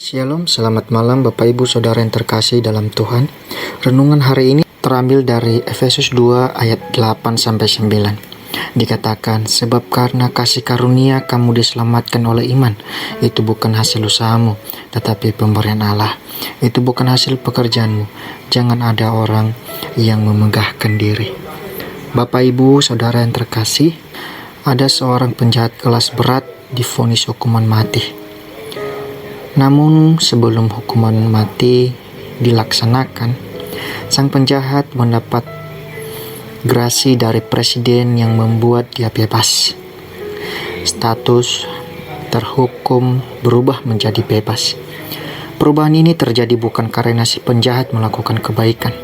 Shalom, selamat malam Bapak Ibu Saudara yang terkasih dalam Tuhan. Renungan hari ini terambil dari Efesus 2 ayat 8-9. Dikatakan, sebab karena kasih karunia kamu diselamatkan oleh iman. Itu bukan hasil usahamu, tetapi pemberian Allah. Itu bukan hasil pekerjaanmu. Jangan ada orang yang memegahkan diri. Bapak Ibu Saudara yang terkasih, ada seorang penjahat kelas berat divonis hukuman mati. Namun sebelum hukuman mati dilaksanakan, sang penjahat mendapat grasi dari presiden yang membuat dia bebas. Status terhukum berubah menjadi bebas. Perubahan ini terjadi bukan karena si penjahat melakukan kebaikan,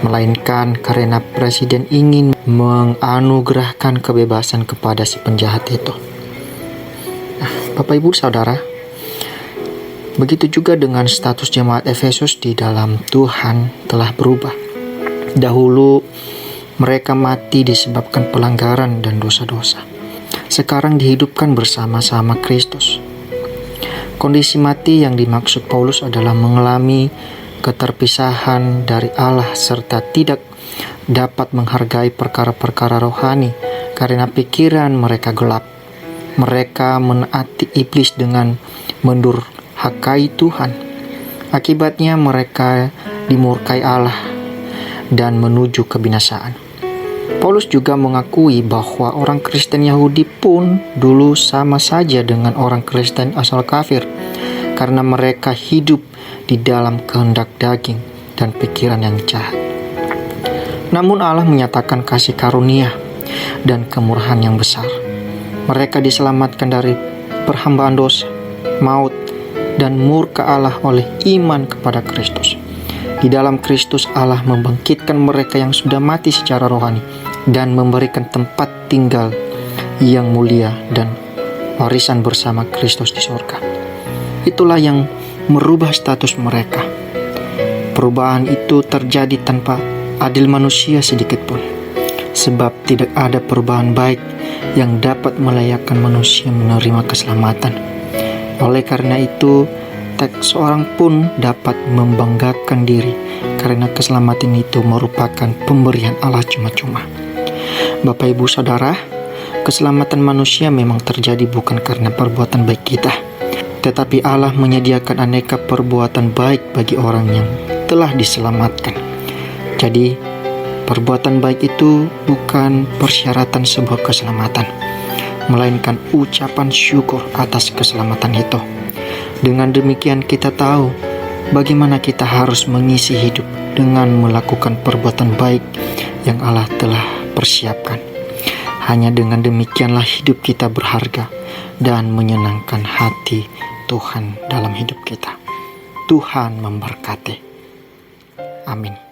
melainkan karena presiden ingin menganugerahkan kebebasan kepada si penjahat itu. Bapak Ibu Saudara, begitu juga dengan status jemaat Efesus di dalam Tuhan telah berubah. Dahulu mereka mati disebabkan pelanggaran dan dosa-dosa. Sekarang dihidupkan bersama-sama Kristus. Kondisi mati yang dimaksud Paulus adalah mengalami keterpisahan dari Allah serta tidak dapat menghargai perkara-perkara rohani karena pikiran mereka gelap. Mereka menaati iblis dengan mendurhakai Tuhan. Akibatnya mereka dimurkai Allah dan menuju kebinasaan. Paulus juga mengakui bahwa orang Kristen Yahudi pun dulu sama saja dengan orang Kristen asal kafir, karena mereka hidup di dalam kehendak daging dan pikiran yang jahat. Namun Allah menyatakan kasih karunia dan kemurahan yang besar. Mereka diselamatkan dari perhambaan dosa, maut, dan murka Allah oleh iman kepada Kristus. Di dalam Kristus Allah membangkitkan mereka yang sudah mati secara rohani dan memberikan tempat tinggal yang mulia dan warisan bersama Kristus di surga. Itulah yang merubah status mereka. Perubahan itu terjadi tanpa adil manusia sedikit pun, sebab tidak ada perubahan baik yang dapat melayakkan manusia menerima keselamatan. Oleh karena itu, tak seorang pun dapat membanggakan diri karena keselamatan itu merupakan pemberian Allah cuma-cuma. Bapak Ibu Saudara, keselamatan manusia memang terjadi bukan karena perbuatan baik kita, tetapi Allah menyediakan aneka perbuatan baik bagi orang yang telah diselamatkan. Jadi, perbuatan baik itu bukan persyaratan sebuah keselamatan, melainkan ucapan syukur atas keselamatan itu. Dengan demikian kita tahu bagaimana kita harus mengisi hidup dengan melakukan perbuatan baik yang Allah telah persiapkan. Hanya dengan demikianlah hidup kita berharga dan menyenangkan hati Tuhan dalam hidup kita. Tuhan memberkati. Amin.